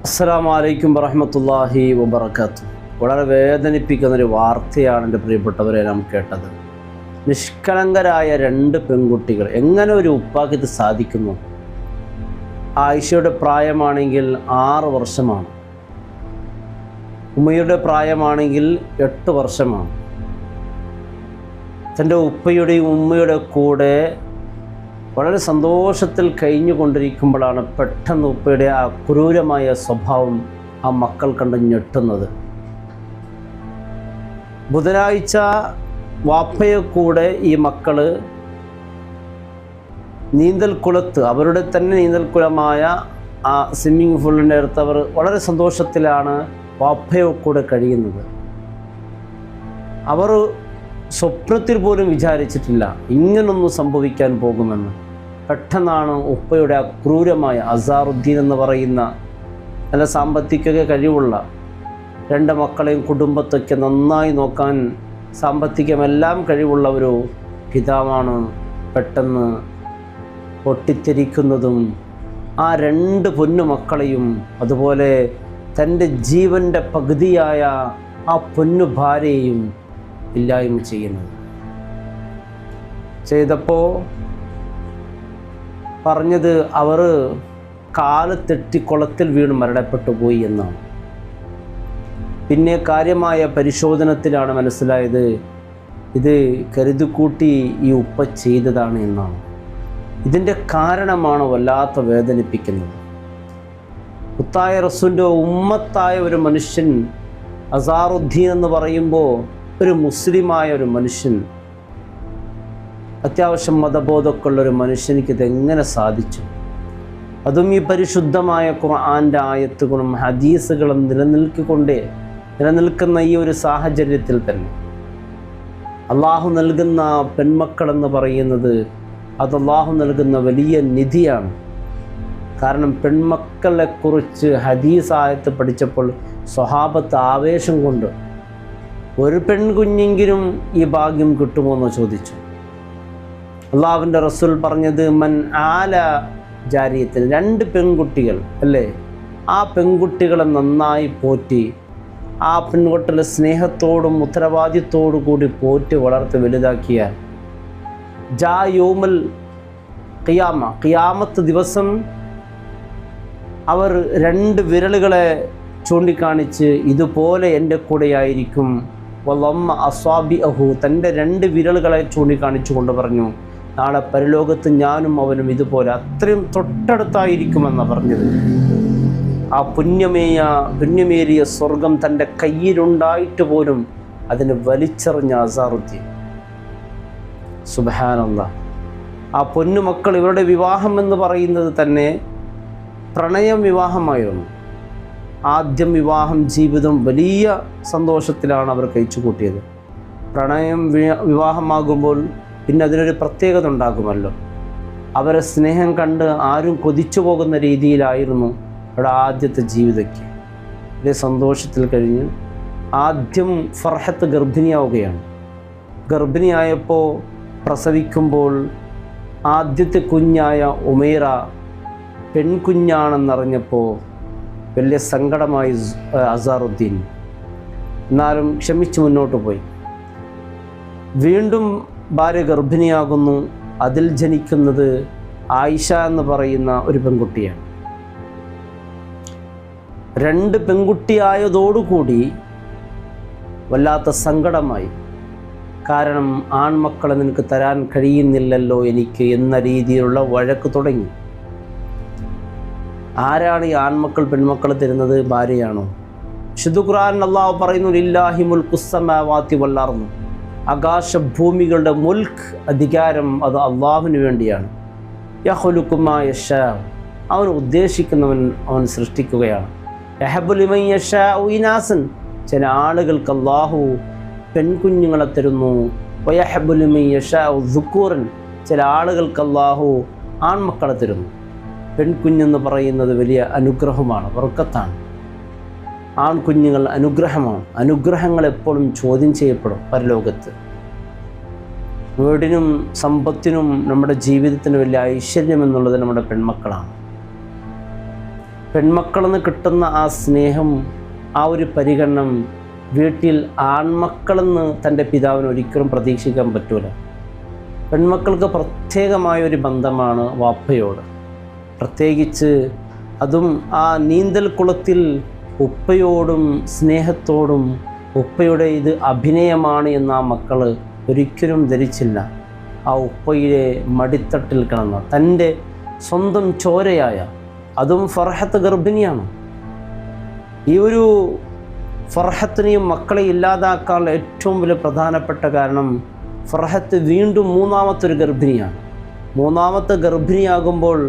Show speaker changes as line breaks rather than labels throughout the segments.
അസ്സലാമു അലൈക്കും വറഹ്മത്തുള്ളാഹി വബറകാതുഹു. വളരെ വേദനിപ്പിക്കുന്നൊരു വാർത്തയാണ് എൻ്റെ പ്രിയപ്പെട്ടവരെ നാം കേട്ടത്. നിഷ്കളങ്കരായ രണ്ട് പെൺകുട്ടികൾ, എങ്ങനെ ഒരു ഉപ്പാക്ക് ഇത് സാധിക്കുന്നു? ആയിഷയുടെ പ്രായമാണെങ്കിൽ 6 വർഷമാണ്, ഉമ്മയുടെ പ്രായമാണെങ്കിൽ 8 വർഷമാണ്. തൻ്റെ ഉപ്പയുടെയും ഉമ്മയുടെ കൂടെ വളരെ സന്തോഷത്തിൽ കഴിഞ്ഞുകൊണ്ടിരിക്കുമ്പോഴാണ് പെട്ടെന്ന് ഉപ്പയുടെ ആ ക്രൂരമായ സ്വഭാവം ആ മക്കൾ കണ്ട് ഞെട്ടുന്നത്. ബുധനാഴ്ച വാപ്പയെ കൂടെ ഈ മക്കൾ നീന്തൽക്കുളത്ത്, അവരുടെ തന്നെ നീന്തൽക്കുളമായ ആ സ്വിമ്മിങ് പൂളിൻ്റെ അടുത്ത് അവർ വളരെ സന്തോഷത്തിലാണ് വാപ്പയെ കൂടെ കഴിയുന്നത്. അവർ സ്വപ്നത്തിൽ പോലും വിചാരിച്ചിട്ടില്ല ഇങ്ങനൊന്നും സംഭവിക്കാൻ പോകുമെന്ന്. പെട്ടെന്നാണ് ഉപ്പയുടെ ആ ക്രൂരമായ അസാറുദ്ദീൻ എന്ന് പറയുന്ന നല്ല സാമ്പത്തിക കഴിവുള്ള 2 മക്കളെയും കുടുംബത്തൊക്കെ നന്നായി നോക്കാൻ സാമ്പത്തികമെല്ലാം കഴിവുള്ള ഒരു പിതാവാണ് പെട്ടെന്ന് പൊട്ടിത്തെറിക്കുന്നതും ആ 2 പൊന്നു മക്കളെയും അതുപോലെ തൻ്റെ ജീവൻ്റെ പകുതിയായ ആ പൊന്നു ഭാര്യയെയും ഇല്ലായ്മ ചെയ്തപ്പോൾ പറഞ്ഞത് അവർ കാല് തെറ്റി കുളത്തിൽ വീണ് മരണപ്പെട്ടു പോയി എന്നാണ്. പിന്നെ കാര്യമായ പരിശോധനത്തിലാണ് മനസ്സിലായത് ഇത് കരുതിക്കൂട്ടി ഈ ഉപ്പ ചെയ്തതാണ് എന്നാണ്. ഇതിൻ്റെ കാരണമാണ് വല്ലാത്ത വേദനിപ്പിക്കുന്നത്. മുത്തായ റസൂലിൻ്റെ ഉമ്മത്തായ ഒരു മനുഷ്യൻ അസാറുദ്ദീൻ എന്ന് പറയുമ്പോൾ ഒരു മുസ്ലിമായ ഒരു മനുഷ്യൻ, അത്യാവശ്യം മതബോധമൊക്കെയുള്ളൊരു മനുഷ്യനിക്ക് ഇതെങ്ങനെ സാധിച്ചു? അതും ഈ പരിശുദ്ധമായ ഖുർആൻ്റെ ആയത്തുകളും ഹദീസുകളും നിലനിൽക്കുന്ന ഈ ഒരു സാഹചര്യത്തിൽ തന്നെ അള്ളാഹു നൽകുന്ന പെൺമക്കളെന്ന് പറയുന്നത് അത് അള്ളാഹു നൽകുന്ന വലിയ നിധിയാണ്. കാരണം പെൺമക്കളെക്കുറിച്ച് ഹദീസ് ആയത്ത് പഠിച്ചപ്പോൾ സ്വഹാബത്ത് ആവേശം കൊണ്ട് ഒരു പെൺകുഞ്ഞെങ്കിലും ഈ ഭാഗ്യം കിട്ടുമോ എന്ന് ചോദിച്ചു. അള്ളാഹുവിൻ്റെ റസൂൽ പറഞ്ഞത് മൻ ആല ജാരിയത്തിന്, 2 പെൺകുട്ടികൾ അല്ലേ, ആ പെൺകുട്ടികളെ നന്നായി പോറ്റി, ആ പെൺകുട്ടികളെ സ്നേഹത്തോടും ഉത്തരവാദിത്തോടു കൂടി പോറ്റി വളർത്തി വലുതാക്കിയാൽ ജാ യൗമുൽ ഖിയാമത്ത് ദിവസം അവർ 2 വിരലുകളെ ചൂണ്ടിക്കാണിച്ച് ഇതുപോലെ എൻ്റെ കൂടെയായിരിക്കും. വല്ലമ്മ അസ്വാബിഅഹു, തൻ്റെ 2 വിരലുകളെ ചൂണ്ടിക്കാണിച്ചു കൊണ്ട് പറഞ്ഞു നാളെ പരലോകത്ത് ഞാനും അവനും ഇതുപോലെ അത്രയും തൊട്ടടുത്തായിരിക്കുമെന്നാണ് പറഞ്ഞത്. ആ പുണ്യമേറിയ സ്വർഗം തൻ്റെ കയ്യിലുണ്ടായിട്ട് പോലും അതിന് വലിച്ചെറിഞ്ഞ അസാറുദ്ദീൻ. സുബ്ഹാനല്ലാഹ്. ആ പൊന്നുമക്കൾ, ഇവരുടെ വിവാഹം എന്ന് പറയുന്നത് തന്നെ പ്രണയം വിവാഹമായിരുന്നു. ആദ്യം ജീവിതം വലിയ സന്തോഷത്തിലാണ് അവർ കഴിച്ചു കൂട്ടിയത്. പ്രണയം വിവാഹമാകുമ്പോൾ പിന്നെ അതിനൊരു പ്രത്യേകത ഉണ്ടാകുമല്ലോ. അവരെ സ്നേഹം കണ്ട് ആരും കൊതിച്ചു പോകുന്ന രീതിയിലായിരുന്നു അവരുടെ ആദ്യത്തെ ജീവിതമൊക്കെ. വലിയ സന്തോഷത്തിൽ കഴിഞ്ഞ് ആദ്യം ഫർഹത്ത് ഗർഭിണിയാവുകയാണ്. ഗർഭിണിയായപ്പോൾ പ്രസവിക്കുമ്പോൾ ആദ്യത്തെ കുഞ്ഞായ ഉമൈറ പെൺകുഞ്ഞാണെന്നറിഞ്ഞപ്പോൾ വലിയ സങ്കടമായി അസാറുദ്ദീൻ. എന്നാലും ക്ഷമിച്ച് മുന്നോട്ട് പോയി. വീണ്ടും ഭാര്യ ഗർഭിണിയാകുന്നു. അതിൽ ജനിക്കുന്നത് ആയിഷ എന്ന് പറയുന്ന ഒരു പെൺകുട്ടിയാണ്. 2 പെൺകുട്ടിയായതോടുകൂടി വല്ലാത്ത സങ്കടമായി. കാരണം ആൺമക്കളെ നിനക്ക് തരാൻ കഴിയുന്നില്ലല്ലോ എനിക്ക് എന്ന രീതിയിലുള്ള വഴക്ക് തുടങ്ങി. ആരാണ് ഈ ആൺമക്കൾ പെൺമക്കൾ തരുന്നത്? ഭാര്യയാണോ? വിശുദ്ധ ഖുർആനിൽ അല്ലാഹു പറയുന്നു ലില്ലാഹി മുൽഖുസ് സമാവാതി വൽ അർദ്, ആകാശഭൂമികളുടെ മുൽക്ക്, അധികാരം അത് അള്ളാഹുവിന് വേണ്ടിയാണ്. യഖ്ലുഖു മാ യശാ, അവൻ ഉദ്ദേശിക്കുന്നവൻ അവൻ സൃഷ്ടിക്കുകയാണ്. യഹബു ലിമൻ യശാഉ ഇനാസൻ, ചില ആളുകൾക്ക് അള്ളാഹു പെൺകുഞ്ഞുങ്ങളെ തരുന്നു. വയഹബു ലിമൻ യശാഉ ദുക്കൂറൻ, ചില ആളുകൾക്ക് അള്ളാഹു ആൺമക്കളെ തരുന്നു. പെൺകുഞ്ഞെന്ന് പറയുന്നത് വലിയ അനുഗ്രഹമാണ്, ബർക്കത്താണ്. ആൺകുഞ്ഞുങ്ങൾ അനുഗ്രഹമാണ്. അനുഗ്രഹങ്ങൾ എപ്പോഴും ചോദ്യം ചെയ്യപ്പെടും പരലോകത്ത്. വീടിനും സമ്പത്തിനും നമ്മുടെ ജീവിതത്തിന് വലിയ ഐശ്വര്യം എന്നുള്ളത് നമ്മുടെ പെൺമക്കളാണ്. പെൺമക്കളിൽ നിന്ന് കിട്ടുന്ന ആ സ്നേഹം, ആ ഒരു പരിഗണന വീട്ടിൽ ആൺമക്കളെന്ന് തൻ്റെ പിതാവിന് ഒരിക്കലും പ്രതീക്ഷിക്കാൻ പറ്റൂല. പെൺമക്കൾക്ക് പ്രത്യേകമായൊരു ബന്ധമാണ് വാപ്പയോട്. പ്രത്യേകിച്ച് അതും ആ നീന്തൽ കുളത്തിൽ ഉപ്പയോടും സ്നേഹത്തോടും, ഉപ്പയുടെ ഇത് അഭിനയമാണ് എന്ന് ആ മക്കൾ ഒരിക്കലും ധരിച്ചില്ല. ആ ഉപ്പയുടെ മടിത്തട്ടിൽ കിടന്ന തൻ്റെ സ്വന്തം ചോരയായ, അതും ഫർഹത്ത് ഗർഭിണിയാണ്. ഈ ഒരു ഫർഹത്തിനെയും മക്കളെ ഇല്ലാതാക്കാനുള്ള ഏറ്റവും വലിയ പ്രധാനപ്പെട്ട കാരണം ഫർഹത്ത് വീണ്ടും മൂന്നാമത്തൊരു ഗർഭിണിയാണ്. മൂന്നാമത്തെ ഗർഭിണിയാകുമ്പോൾ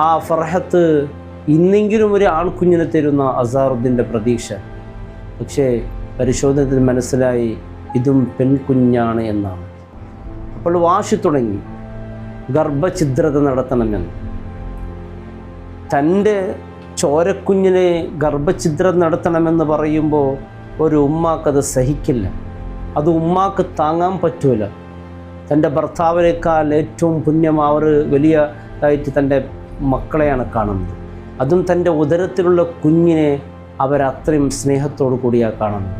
ആ ഫർഹത്ത് ഇന്നെങ്കിലും ഒരു ആൺകുഞ്ഞിനെ തരുന്ന അസാറുദ്ദീൻ്റെ പ്രതീക്ഷ. പക്ഷേ പരിശോധനത്തിൽ മനസ്സിലായി ഇതും പെൺകുഞ്ഞാണ് എന്നാണ്. അപ്പോൾ വാശി തുടങ്ങി ഗർഭഛിദ്രത നടത്തണമെന്ന്. തൻ്റെ ചോരക്കുഞ്ഞിനെ ഗർഭഛിദ്രം നടത്തണമെന്ന് പറയുമ്പോൾ ഒരു ഉമ്മാക്കത് സഹിക്കില്ല. അത് ഉമ്മാക്ക് താങ്ങാൻ പറ്റൂല. തൻ്റെ ഭർത്താവിനേക്കാൾ ഏറ്റവും പുണ്യം അവർ വലിയതായിട്ട് തൻ്റെ മക്കളെയാണ് കാണുന്നത്. അതും തൻ്റെ ഉദരത്തിലുള്ള കുഞ്ഞിനെ അവരത്രയും സ്നേഹത്തോടു കൂടിയാണ് കാണുന്നത്.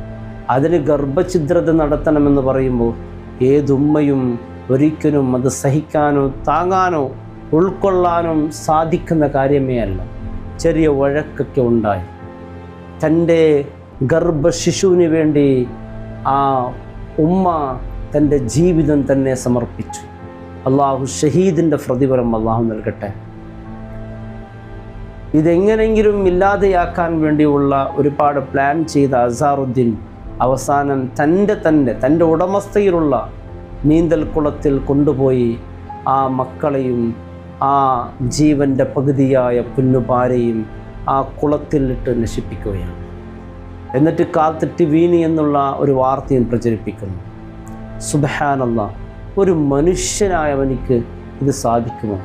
അതിന് ഗർഭഛിദ്രത നടത്തണമെന്ന് പറയുമ്പോൾ ഏതുമ്മയും ഒരിക്കലും അത് സഹിക്കാനോ താങ്ങാനോ ഉൾക്കൊള്ളാനും സാധിക്കുന്ന കാര്യമേ അല്ല. ചെറിയ വഴക്കൊക്കെ ഉണ്ടായി. തൻ്റെ ഗർഭശിശുവിന് വേണ്ടി ആ ഉമ്മ തൻ്റെ ജീവിതം തന്നെ സമർപ്പിച്ചു. അള്ളാഹു ഷഹീദിൻ്റെ പ്രതിഫലം അള്ളാഹു നൽകട്ടെ. ഇതെങ്ങനെയെങ്കിലും ഇല്ലാതെയാക്കാൻ വേണ്ടിയുള്ള ഒരുപാട് പ്ലാൻ ചെയ്ത അസാറുദ്ദീൻ അവസാനം തൻ്റെ ഉടമസ്ഥയിലുള്ള നീന്തൽ കുളത്തിൽ കൊണ്ടുപോയി ആ മക്കളെയും ആ ജീവൻ്റെ പകുതിയായ പുന്നുപാരയും ആ കുളത്തിലിട്ട് നശിപ്പിക്കുകയാണ്. എന്നിട്ട് കാത്തിട്ട് വീണി എന്നുള്ള ഒരു വാർത്തയും പ്രചരിപ്പിക്കുന്നു. സുബ്ഹാനല്ലാഹ്, ഒരു മനുഷ്യനായവനിക്ക് ഇത് സാധിക്കുമോ?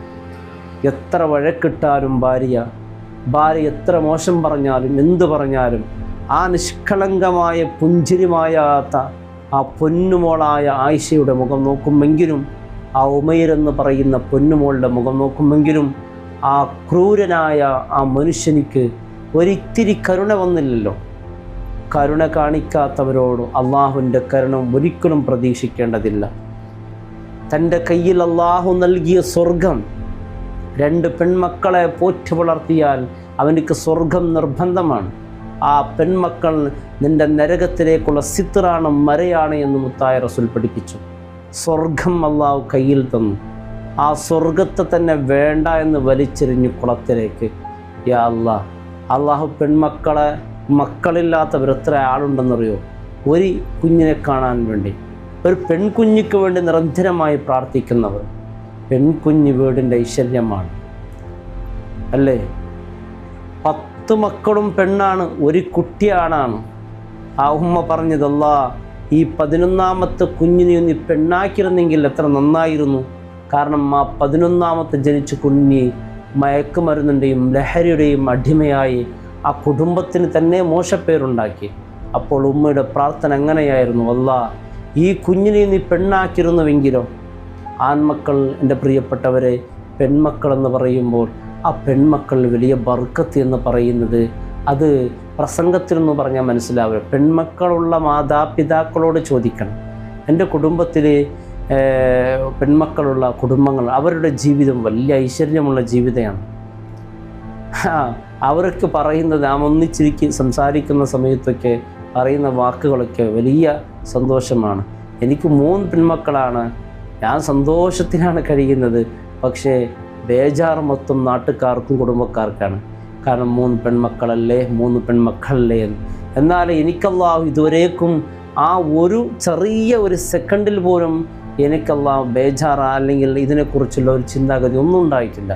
എത്ര വഴക്കിട്ടാലും ഭാര്യ എത്ര മോശം പറഞ്ഞാലും എന്തു പറഞ്ഞാലും ആ നിഷ്കളങ്കമായ പുഞ്ചിരിമായാത്ത ആ പൊന്നുമോളായ ആയിഷയുടെ മുഖം നോക്കുമെങ്കിലും, ആ ഉമൈർ എന്ന് പറയുന്ന പൊന്നുമോളുടെ മുഖം നോക്കുമെങ്കിലും ആ ക്രൂരനായ ആ മനുഷ്യനിക്ക് ഒരിത്തിരി കരുണ വന്നില്ലല്ലോ. കരുണ കാണിക്കാത്തവരോട് അള്ളാഹുവിൻ്റെ കരുണ ഒരിക്കലും പ്രതീക്ഷിക്കേണ്ടതില്ല. തൻ്റെ കയ്യിൽ അള്ളാഹു നൽകിയ സ്വർഗം, 2 പെൺമക്കളെ പോറ്റി വളർത്തിയാൽ അവനിക്ക് സ്വർഗം നിർബന്ധമാണ്. ആ പെൺമക്കൾ നിൻ്റെ നരകത്തിലേക്കുള്ള സിത്റാണ്, മരയാണ് എന്ന് മുത്തായ റസൂൽ പഠിപ്പിച്ചു. സ്വർഗം അള്ളാഹു കയ്യിൽ തന്നു. ആ സ്വർഗത്തെ തന്നെ വേണ്ട എന്ന് വലിച്ചെറിഞ്ഞു കുളത്തിലേക്ക്. യാ അള്ളാഹു മക്കളില്ലാത്തവർ എത്ര ആളുണ്ടെന്നറിയോ? ഒരു കുഞ്ഞിനെ കാണാൻ വേണ്ടി, ഒരു പെൺകുഞ്ഞിക്ക് വേണ്ടി നിരന്തരമായി പ്രാർത്ഥിക്കുന്നവർ. പെൺകുഞ്ഞ് വീടിൻ്റെ ഐശ്വര്യമാണ് അല്ലേ? 10 മക്കളും പെണ്ണാണ്, ഒരു കുട്ടിയാണാണ്. ആ ഉമ്മ പറഞ്ഞത്, അല്ലാ ഈ 11ാമത്തെ കുഞ്ഞിനെ ഒന്ന് പെണ്ണാക്കിയിരുന്നെങ്കിൽ എത്ര നന്നായിരുന്നു. കാരണം ആ 11ാമത്തെ ജനിച്ച കുഞ്ഞ് മയക്കുമരുന്നിൻ്റെയും ലഹരിയുടെയും അടിമയായി ആ കുടുംബത്തിന് തന്നെ മോശപ്പേരുണ്ടാക്കി. അപ്പോൾ ഉമ്മയുടെ പ്രാർത്ഥന എങ്ങനെയായിരുന്നു? അല്ലാ ഈ കുഞ്ഞിനെ നീ പെണ്ണാക്കിയിരുന്നുവെങ്കിലോ. ആൺമക്കൾ, എൻ്റെ പ്രിയപ്പെട്ടവരെ, പെൺമക്കളെന്ന് പറയുമ്പോൾ ആ പെൺമക്കൾ വലിയ ബർക്കത്ത് എന്ന് പറയുന്നത് അത് പ്രസംഗത്തിലെന്ന് പറഞ്ഞാൽ മനസ്സിലാവില്ല. പെൺമക്കളുള്ള മാതാപിതാക്കളോട് ചോദിക്കണം. എൻ്റെ കുടുംബത്തിൽ പെൺമക്കളുള്ള കുടുംബങ്ങൾ, അവരുടെ ജീവിതം വലിയ ഐശ്വര്യമുള്ള ജീവിതമാണ്. അവർക്ക് പറയുന്നത്, നാം ഒന്നിച്ചിരിക്ക് സംസാരിക്കുന്ന സമയത്തൊക്കെ പറയുന്ന വാക്കുകളൊക്കെ വലിയ സന്തോഷമാണ്. എനിക്ക് 3 പെൺമക്കളാണ്, ഞാൻ സന്തോഷത്തിലാണ് കഴിയുന്നത്. പക്ഷേ ബേജാറ് മൊത്തം നാട്ടുകാർക്കും കുടുംബക്കാർക്കാണ്. കാരണം 3 പെൺമക്കളല്ലേ എന്ന്. എന്നാൽ എനിക്കല്ലാഹു ഇതുവരേക്കും ആ ഒരു ചെറിയ ഒരു സെക്കൻഡിൽ പോലും എനിക്കല്ലാഹു ബേജാറ അല്ലെങ്കിൽ ഇതിനെക്കുറിച്ചുള്ള ഒരു ചിന്താഗതി ഒന്നും ഉണ്ടായിട്ടില്ല.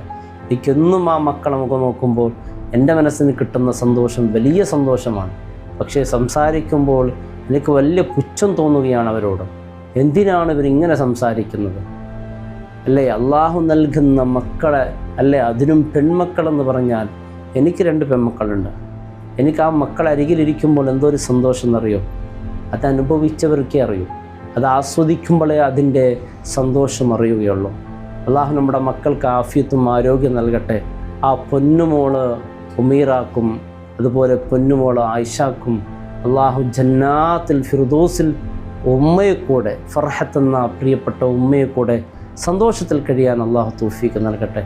എനിക്കെന്നും ആ മക്കളെ മുഖം നോക്കുമ്പോൾ എൻ്റെ മനസ്സിന് കിട്ടുന്ന സന്തോഷം വലിയ സന്തോഷമാണ്. പക്ഷേ സംസാരിക്കുമ്പോൾ എനിക്ക് വലിയ പുച്ഛം തോന്നുകയാണ് അവരോട്. എന്തിനാണ് ഇവരിങ്ങനെ സംസാരിക്കുന്നത് അല്ലേ? അള്ളാഹു നൽകുന്ന മക്കളെ അല്ലേ, അതിനും പെൺമക്കളെന്ന് പറഞ്ഞാൽ, എനിക്ക് 2 പെൺമക്കളുണ്ട്. എനിക്ക് ആ മക്കളെ അരികിലിരിക്കുമ്പോൾ എന്തോ ഒരു സന്തോഷം എന്നറിയോ? അത് അനുഭവിച്ചവർക്കേ അറിയൂ. അത് ആസ്വദിക്കുമ്പോഴേ അതിൻ്റെ സന്തോഷം അറിയുകയുള്ളൂ. അള്ളാഹു നമ്മുടെ മക്കൾക്ക് ആഫിയത്തും ആരോഗ്യം നൽകട്ടെ. ആ പൊന്നുമോള് ഉമീറാക്കും അതുപോലെ പൊന്നുമോള് ആയിഷാക്കും അള്ളാഹു ജന്നാത്തിൽ ഫിർദൗസിൽ ഉമ്മയെ കൂടെ ഫർഹത്ത് എന്ന പ്രിയപ്പെട്ട ഉമ്മയെ കൂടെ സന്തോഷത്തിൽ കഴിയാൻ അള്ളാഹു തൗഫീഖ് നൽകട്ടെ.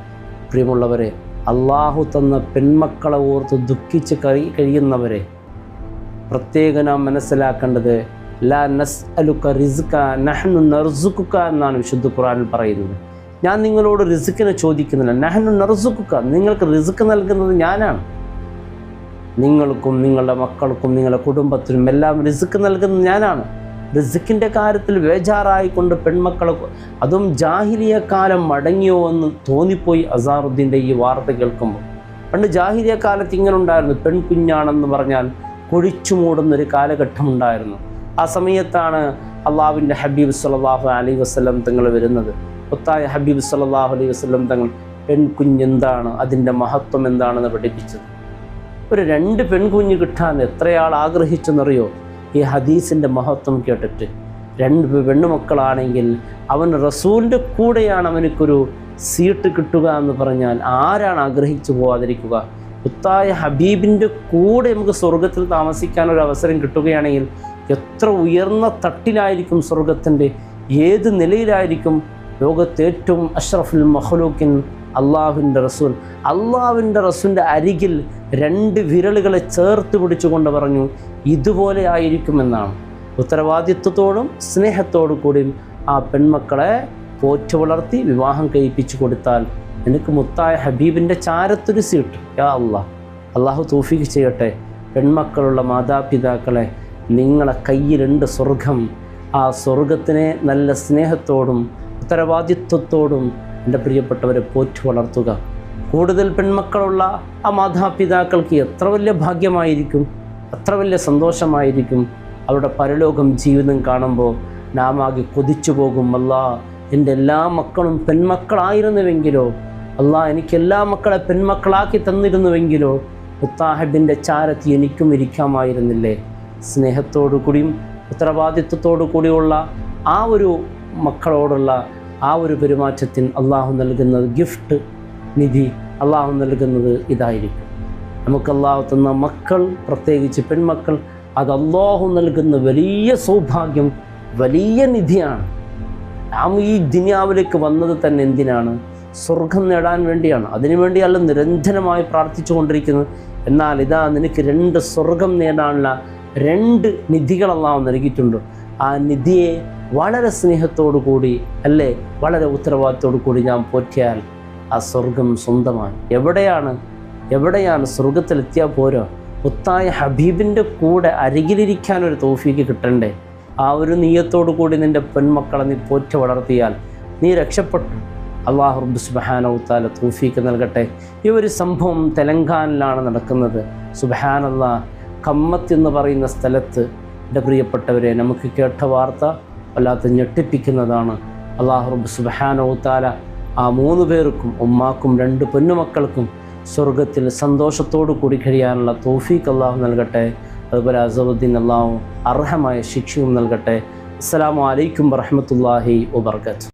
പ്രിയമുള്ളവരെ, അള്ളാഹു തന്ന പെൺമക്കളെ ഓർത്ത് ദുഃഖിച്ച് കഴിയുന്നവരെ പ്രത്യേകം നാം മനസ്സിലാക്കേണ്ടത് ലാ നസ്അലുക റിസ്ക നഹ്നു നർസുഖുക എന്നാണ് വിശുദ്ധ ഖുർആനിൽ പറയുന്നത്. ഞാൻ നിങ്ങളോട് റിസ്ക്കിനെ ചോദിക്കുന്നില്ല, നഹ്നു നർസുഖുക, നിങ്ങൾക്ക് റിസ്ക് നൽകുന്നത് ഞാനാണ്. നിങ്ങൾക്കും നിങ്ങളുടെ മക്കൾക്കും നിങ്ങളുടെ കുടുംബത്തിനും എല്ലാം റിസ്ക് നൽകുന്നത് ഞാനാണ്. റിസ്ക്കിൻ്റെ കാര്യത്തിൽ ബേജാറായിക്കൊണ്ട് പെൺമക്കളെ, അതും ജാഹിലിയ കാലം മടങ്ങിയോ എന്ന് തോന്നിപ്പോയി അസാറുദ്ദീൻ്റെ ഈ വാർത്ത കേൾക്കുമ്പോൾ. പണ്ട് ജാഹിലിയ കാലത്ത് ഇങ്ങനെ ഉണ്ടായിരുന്നു, പെൺകുഞ്ഞാണെന്ന് പറഞ്ഞാൽ കൊഴിച്ചു മൂടുന്നൊരു കാലഘട്ടമുണ്ടായിരുന്നു. ആ സമയത്താണ് അള്ളാഹുവിൻ്റെ ഹബീബ് സല്ലല്ലാഹു അലൈഹി വസല്ലം തങ്ങൾ വരുന്നത്. ഒത്തായ ഹബീബ് സല്ലല്ലാഹു അലൈഹി വസല്ലം തങ്ങൾ പെൺകുഞ്ഞെന്താണ്, അതിൻ്റെ മഹത്വം എന്താണെന്ന് പഠിപ്പിച്ചത്. ഒരു 2 പെൺകുഞ്ഞ് കിട്ടാൻ എത്രയാൾ ആഗ്രഹിച്ചെന്നറിയോ? ഈ ഹദീസിൻ്റെ മഹത്വം കേട്ടിട്ട്. 2 പെണ്ണുമക്കളാണെങ്കിൽ അവൻ റസൂലിൻ്റെ കൂടെയാണ് അവനക്കൊരു സീറ്റ് കിട്ടുക എന്ന് പറഞ്ഞാൽ ആരാണ് ആഗ്രഹിച്ചു പോകാതിരിക്കുക? ഒത്തായ ഹബീബിൻ്റെ കൂടെ നമുക്ക് സ്വർഗത്തിൽ താമസിക്കാനൊരു അവസരം കിട്ടുകയാണെങ്കിൽ എത്ര ഉയർന്ന തട്ടിലായിരിക്കും സ്വർഗത്തിൻ്റെ, ഏത് നിലയിലായിരിക്കും? ലോകത്തെ ഏറ്റവും അഷ്റഫുൽ മഖ്ലൂഖിൻ അള്ളാഹുവിൻ്റെ റസൂൽ, അള്ളാഹുവിൻ്റെ റസൂലിൻ്റെ അരികിൽ 2 വിരലുകളെ ചേർത്ത് പിടിച്ചുകൊണ്ട് പറഞ്ഞു ഇതുപോലെ ആയിരിക്കുമെന്നാണ്. ഉത്തരവാദിത്വത്തോടും സ്നേഹത്തോടു കൂടിയും ആ പെൺമക്കളെ പോറ്റു വളർത്തി വിവാഹം കഴിപ്പിച്ചു കൊടുത്താൽ എനിക്ക് മുത്തായ ഹബീബിൻ്റെ ചാരത്തൊരു സീട്ട്. യാ അള്ളാഹു തൗഫീഖ് ചെയ്യട്ടെ. പെൺമക്കളുള്ള മാതാപിതാക്കളെ, നിങ്ങളെ കയ്യിലുണ്ട് സ്വർഗം. ആ സ്വർഗത്തിനെ നല്ല സ്നേഹത്തോടും ഉത്തരവാദിത്വത്തോടും എൻ്റെ പ്രിയപ്പെട്ടവരെ പോറ്റു വളർത്തുക. കൂടുതൽ പെൺമക്കളുള്ള ആ മാതാപിതാക്കൾക്ക് എത്ര വലിയ ഭാഗ്യമായിരിക്കും, അത്ര വലിയ സന്തോഷമായിരിക്കും. അവരുടെ പരലോകം ജീവിതം കാണുമ്പോൾ നാം ആകെ കൊതിച്ചു പോകും. അല്ലാ, എൻ്റെ എല്ലാ മക്കളും പെൺമക്കളായിരുന്നുവെങ്കിലോ, അല്ലാ എനിക്കെല്ലാ മക്കളെ പെൺമക്കളാക്കി തന്നിരുന്നുവെങ്കിലോ മുത്താഹിബിൻ്റെ ചാരത്തി എനിക്കും ഇരിക്കാമായിരുന്നില്ലേ? സ്നേഹത്തോടു കൂടിയും ഉത്തരവാദിത്വത്തോടു കൂടിയുള്ള ആ ഒരു മക്കളോടുള്ള ആ ഒരു പെരുമാറ്റത്തിന് അള്ളാഹു നൽകുന്നത് ഗിഫ്റ്റ് നിധി, അള്ളാഹു നൽകുന്നത് ഇതായിരിക്കും. നമുക്ക് അള്ളാഹു തന്ന മക്കൾ, പ്രത്യേകിച്ച് പെൺമക്കൾ, അത് അള്ളാഹു നൽകുന്ന വലിയ സൗഭാഗ്യം, വലിയ നിധിയാണ്. നാം ഈ ദുനിയാവിലേക്ക് വന്നത് തന്നെ എന്തിനാണ്? സ്വർഗം നേടാൻ വേണ്ടിയാണ്. അതിനുവേണ്ടിയല്ല നിരന്തരമായി പ്രാർത്ഥിച്ചു കൊണ്ടിരിക്കുന്നത്. എന്നാൽ ഇതാ നിനക്ക് 2 സ്വർഗം നേടാനുള്ള 2 നിധികൾ അള്ളാഹു നൽകിയിട്ടുണ്ട്. ആ നിധിയെ വളരെ സ്നേഹത്തോടു കൂടി, അല്ലേ, വളരെ ഉത്തരവാദിത്തോടു കൂടി ഞാൻ പോറ്റിയാൽ ആ സ്വർഗം സ്വന്തമാണ്. എവിടെയാണ് സ്വർഗത്തിലെത്തിയാൽ പോരോ? മുത്തായ ഹബീബിൻ്റെ കൂടെ അരികിലിരിക്കാനൊരു തൗഫീക്ക് കിട്ടണ്ടേ? ആ ഒരു നിയ്യത്തോടു കൂടി നിൻ്റെ പെൺമക്കളെ നീ പോറ്റി വളർത്തിയാൽ നീ രക്ഷപ്പെട്ടു. അല്ലാഹു റബ്ബ് സുബ്ഹാനഹു വ തആല തൗഫീക്ക് നൽകട്ടെ. ഈ ഒരു സംഭവം തെലങ്കാനയിലാണ് നടക്കുന്നത്. സുബ്ഹാനല്ലാഹ്, കമ്മത്ത് എന്ന് പറയുന്ന സ്ഥലത്ത് എൻ്റെ പ്രിയപ്പെട്ടവരെ, നമുക്ക് കേട്ട വാർത്ത വല്ലാത്ത ഞെട്ടിപ്പിക്കുന്നതാണ്. അല്ലാഹു റബ്ബ് സുബ്ഹാനഹു വ തആല ആ 3 പേർക്കും, ഉമ്മാക്കും 2 പൊന്നുമക്കൾക്കും സ്വർഗത്തിൽ സന്തോഷത്തോടു കൂടി കഴിയാനുള്ള തൗഫീക്ക് അല്ലാഹു നൽകട്ടെ. അതുപോലെ അസറുദ്ദീൻ അല്ലാഹു അർഹമായ ശിക്ഷയും നൽകട്ടെ. അസ്സലാമു അലൈക്കും വറഹ്മത്തുള്ളാഹി വബറകാതുഹു.